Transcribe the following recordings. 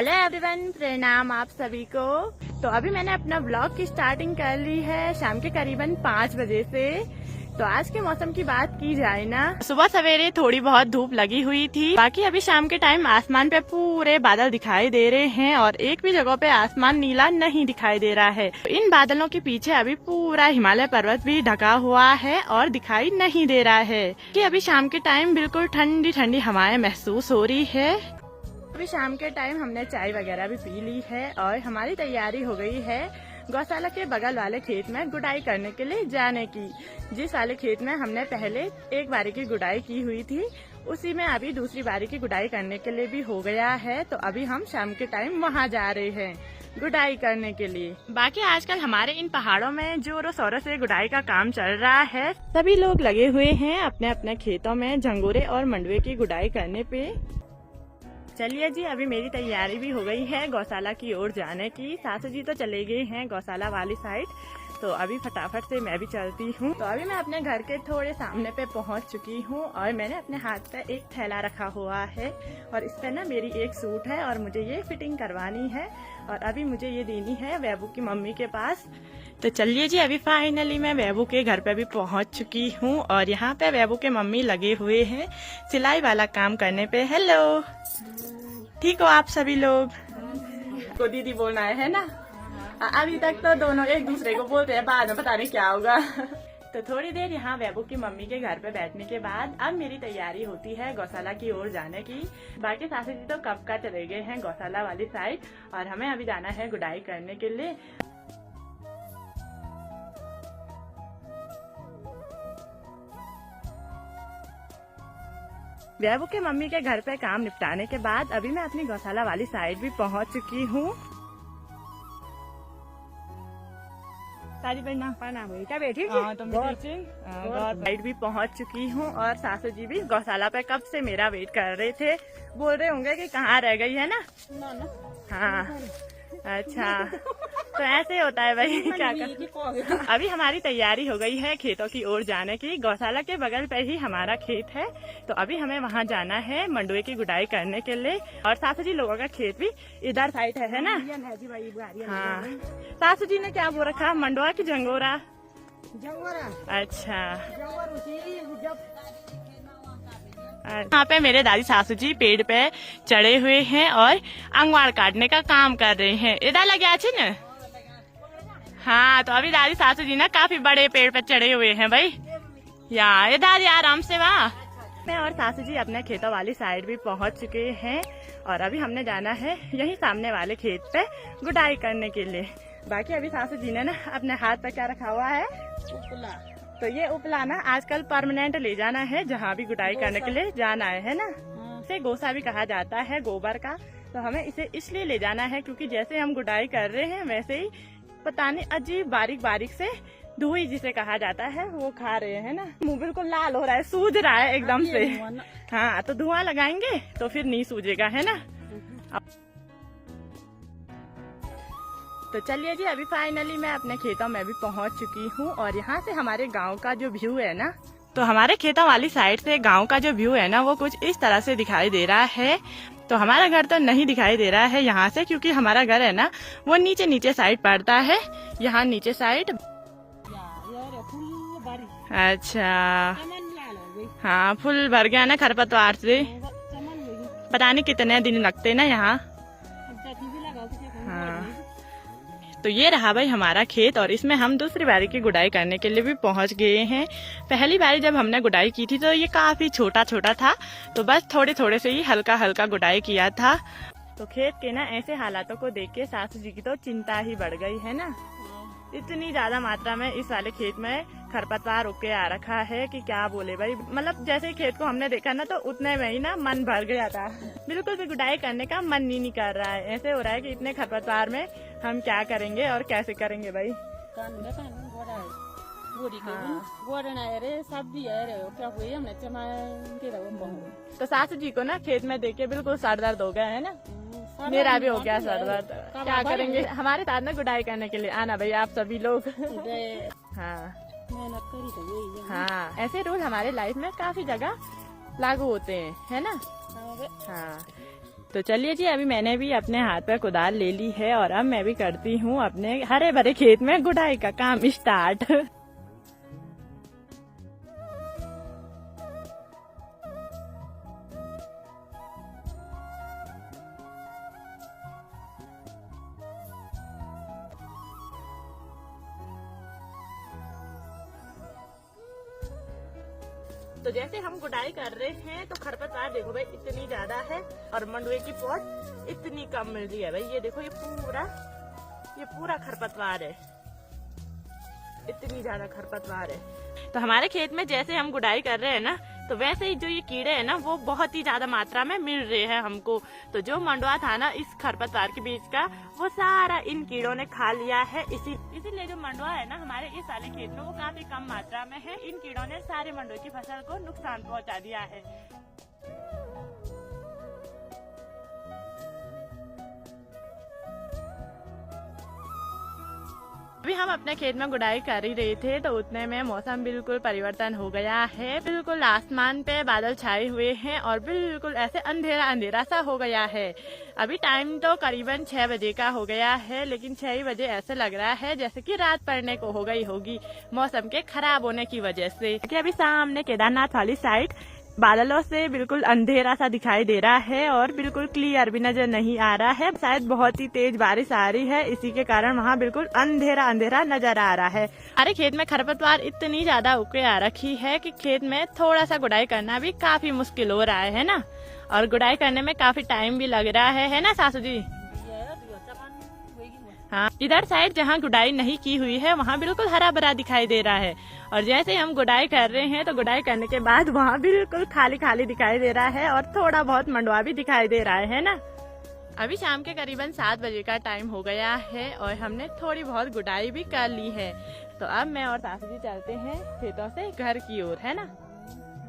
Hello everyone, प्रणाम आप सभी को। तो अभी मैंने अपना ब्लॉग की स्टार्टिंग कर ली है शाम के करीबन 5 बजे से। तो आज के मौसम की बात की जाए ना, सुबह सवेरे थोड़ी बहुत धूप लगी हुई थी, बाकी अभी शाम के टाइम आसमान पे पूरे बादल दिखाई दे रहे हैं और एक भी जगह पे आसमान नीला नहीं दिखाई दे रहा है। तो इन बादलों के पीछे अभी पूरा हिमालय पर्वत भी ढका हुआ है और दिखाई नहीं दे रहा है कि अभी शाम के टाइम बिल्कुल ठंडी ठंडी हवाएं महसूस हो रही है। अभी शाम के टाइम हमने चाय वगैरह भी पी ली है और हमारी तैयारी हो गई है गौशाला के बगल वाले खेत में गुडाई करने के लिए जाने की। जिस वाले खेत में हमने पहले एक बारी की गुडाई की हुई थी, उसी में अभी दूसरी बारी की गुडाई करने के लिए भी हो गया है। तो अभी हम शाम के टाइम वहाँ जा रहे हैं गुडाई करने के लिए। बाकी आजकल हमारे इन पहाड़ों में जोरों शोरों से गुडाई का काम चल रहा है। सभी लोग लगे हुए हैं अपने अपने खेतों में झंगोरे और मंडवे की गुडाई करने पे। चलिए जी, अभी मेरी तैयारी भी हो गई है गौशाला की ओर जाने की। सासू जी तो चले गए हैं गौशाला वाली साइड, तो अभी फटाफट से मैं भी चलती हूँ। तो अभी मैं अपने घर के थोड़े सामने पे पहुँच चुकी हूँ और मैंने अपने हाथ पे एक थैला रखा हुआ है और इस पे ना मेरी एक सूट है और मुझे ये फिटिंग करवानी है और अभी मुझे ये देनी है वैभू की मम्मी के पास। तो चलिए जी, अभी फाइनली मैं वैभू के घर पे भी पहुंच चुकी हूँ और यहाँ पे वैभू के मम्मी लगे हुए हैं सिलाई वाला काम करने पे। हेलो, ठीक हो आप सभी लोग? को दीदी बोलना है ना? अभी तक तो दोनों एक दूसरे को बोलते हैं, बाद में पता नहीं क्या होगा। तो थोड़ी देर यहाँ वैभू की मम्मी के घर पे बैठने के बाद अब मेरी तैयारी होती है गौशाला की ओर जाने की। बाकी सासू जी तो कब का चले गए हैं गौशाला वाली साइड और हमें अभी जाना है गुडाई करने के लिए। वैभू के मम्मी के घर पे काम निपटाने के बाद अभी मैं अपनी गौशाला वाली साइड भी पहुंच चुकी हूँ। साइड भी पहुंच चुकी हूँ और सासू जी भी गौशाला पे कब से मेरा वेट कर रहे थे। बोल रहे होंगे कि कहाँ रह गई है ना? हाँ, अच्छा, तो ऐसे होता है भाई, क्या कर। अभी हमारी तैयारी हो गई है खेतों की ओर जाने की। गौशाला के बगल पे ही हमारा खेत है, तो अभी हमें वहाँ जाना है मंडुए की गुडाई करने के लिए। और सासू जी लोगों का खेत भी इधर साइड है ना? हाँ, सासू जी ने क्या बोल रखा, मंडुआ की झंगोरा? अच्छा, यहाँ पे मेरे दादी सासू जी पेड़ पे चढ़े हुए हैं और अंगवार काटने का काम कर रहे हैं। इधर लगे अच्छे न? हाँ, तो अभी दादी सासू जी ना काफी बड़े पेड़ पे चढ़े हुए हैं भाई। यहाँ इधर आराम से वहाँ। मैं और सासू जी अपने खेतों वाली साइड भी पहुँच चुके हैं और अभी हमने जाना है यही सामने वाले खेत पे गुडाई करने के लिए। बाकी अभी सासू जी ने ना अपने हाथ पे क्या रखा हुआ है? तो ये उपला ना आजकल परमानेंट ले जाना है जहाँ भी गुडाई करने के लिए जाना है ना। इसे गोसा भी कहा जाता है, गोबर का। तो हमें इसे इसलिए ले जाना है क्योंकि जैसे हम गुडाई कर रहे हैं वैसे ही पता नहीं अजीब बारीक बारीक से धुई जिसे कहा जाता है वो खा रहे हैं ना। मुंह बिल्कुल लाल हो रहा है, सूज रहा है एकदम से। हाँ, तो धुआं लगाएंगे तो फिर नहीं सूजेगा, है ना? तो चलिए जी, अभी फाइनली मैं अपने खेतों में भी पहुंच चुकी हूँ और यहाँ से हमारे गांव का जो व्यू है ना, तो हमारे खेतों वाली साइड से गांव का जो व्यू है ना वो कुछ इस तरह से दिखाई दे रहा है। तो हमारा घर तो नहीं दिखाई दे रहा है यहाँ से, क्योंकि हमारा घर है ना वो नीचे नीचे साइड पड़ता है, यहाँ नीचे साइड। अच्छा, हाँ, फुल भर गया ना खरपतवार से, पता नहीं कितने दिन लगते ना यहाँ। हाँ, तो ये रहा भाई हमारा खेत और इसमें हम दूसरी बारी की गुडाई करने के लिए भी पहुंच गए हैं। पहली बारी जब हमने गुडाई की थी तो ये काफी छोटा छोटा था, तो बस थोड़े थोड़े से ही हल्का हल्का गुडाई किया था। तो खेत के ना ऐसे हालातों को देख के सासू जी की तो चिंता ही बढ़ गई है ना। इतनी ज्यादा मात्रा में इस वाले खेत में खरपतवार उग के आ रखा है कि क्या बोले भाई। मतलब जैसे खेत को हमने देखा ना तो उतने में ही ना मन भर गया था, बिल्कुल भी गुडाई करने का मन नहीं कर रहा है। ऐसे हो रहा है कि इतने खरपतवार में हम क्या करेंगे और कैसे करेंगे भाई। तो सासू जी को ना खेत में देख के बिल्कुल सर दर्द हो गया है ना, मेरा भी हो गया सर दर्द। क्या करेंगे, हमारे साथ ना गुडाई करने के लिए आना भाई आप सभी लोग। हाँ हाँ, ऐसे रूल हमारे लाइफ में काफी जगह लागू होते हैं, है ना। हाँ, तो चलिए जी, अभी मैंने भी अपने हाथ पर कुदाल ले ली है और अब मैं भी करती हूँ अपने हरे भरे खेत में गुड़ाई का काम स्टार्ट। तो जैसे हम गुड़ाई कर रहे हैं तो खरपतवार देखो भाई इतनी ज्यादा है और मंडुए की पॉट इतनी कम मिल रही है भाई। ये देखो ये पूरा खरपतवार है, इतनी ज्यादा खरपतवार है। तो हमारे खेत में जैसे हम गुड़ाई कर रहे हैं ना, तो वैसे ही जो ये कीड़े हैं ना वो बहुत ही ज्यादा मात्रा में मिल रहे हैं हमको। तो जो मंडुआ था ना इस खरपतवार के बीच का, वो सारा इन कीड़ों ने खा लिया है। इसीलिए जो मंडुआ है ना हमारे इस वाले खेत में वो काफी कम मात्रा में है। इन कीड़ों ने सारे मंडुए की फसल को नुकसान पहुंचा दिया है। अभी हम अपने खेत में गुड़ाई कर ही रहे थे तो उतने में मौसम बिल्कुल परिवर्तन हो गया है। बिल्कुल आसमान पे बादल छाए हुए हैं और बिल्कुल ऐसे अंधेरा अंधेरा सा हो गया है। अभी टाइम तो करीबन 6 बजे का हो गया है, लेकिन 6 बजे ऐसे लग रहा है जैसे कि रात पड़ने को हो गई होगी मौसम के खराब होने की वजह से। कि अभी सामने केदारनाथ वाली साइड बादलों से बिल्कुल अंधेरा सा दिखाई दे रहा है और बिल्कुल क्लियर भी नजर नहीं आ रहा है। शायद बहुत ही तेज बारिश आ रही है, इसी के कारण वहाँ बिल्कुल अंधेरा अंधेरा नजर आ रहा है। हमारे खेत में खरपतवार इतनी ज्यादा उग के आ रखी है कि खेत में थोड़ा सा गुड़ाई करना भी काफी मुश्किल हो रहा है ना। और गुड़ाई करने में काफी टाइम भी लग रहा है ना सासू जी? हाँ, इधर साइड जहाँ गुड़ाई नहीं की हुई है वहाँ बिल्कुल हरा भरा दिखाई दे रहा है। और जैसे हम गुड़ाई कर रहे हैं तो गुड़ाई करने के बाद वहाँ बिल्कुल खाली खाली दिखाई दे रहा है और थोड़ा बहुत मंडुआ भी दिखाई दे रहा है ना। अभी शाम के करीबन 7 बजे का टाइम हो गया है और हमने थोड़ी बहुत गुड़ाई भी कर ली है। तो अब मैं और सासू जी चलते हैं खेतों से घर की ओर, है ना।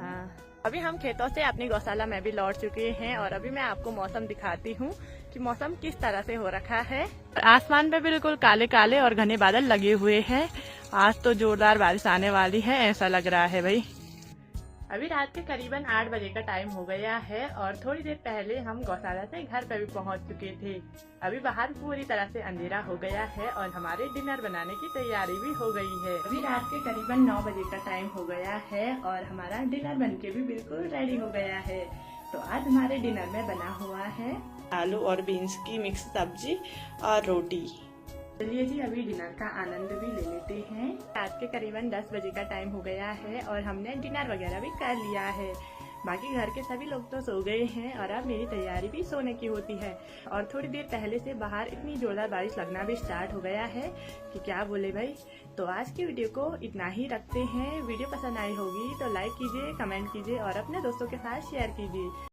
हाँ, अभी हम खेतों से अपनी गौशाला में भी लौट चुके हैं और अभी मैं आपको मौसम दिखाती हूँ कि मौसम किस तरह से हो रखा है। आसमान पे बिल्कुल काले काले और घने बादल लगे हुए हैं। आज तो जोरदार बारिश आने वाली है ऐसा लग रहा है भाई। अभी रात के करीबन 8 बजे का टाइम हो गया है और थोड़ी देर पहले हम गौशाला से घर पर भी पहुंच चुके थे। अभी बाहर पूरी तरह से अंधेरा हो गया है और हमारे डिनर बनाने की तैयारी भी हो गई है। अभी रात के करीबन 9 बजे का टाइम हो गया है और हमारा डिनर बनके भी बिल्कुल रेडी हो गया है। तो आज हमारे डिनर में बना हुआ है आलू और बीन्स की मिक्स सब्जी और रोटी। चलिए जी, अभी डिनर का आनंद भी ले लेते हैं। रात के करीबन 10 बजे का टाइम हो गया है और हमने डिनर वगैरह भी कर लिया है। बाकी घर के सभी लोग तो सो गए हैं और अब मेरी तैयारी भी सोने की होती है। और थोड़ी देर पहले से बाहर इतनी जोरदार बारिश लगना भी स्टार्ट हो गया है कि क्या बोले भाई। तो आज की वीडियो को इतना ही रखते हैं। वीडियो पसंद आई होगी तो लाइक कीजिए, कमेंट कीजिए और अपने दोस्तों के साथ शेयर कीजिए।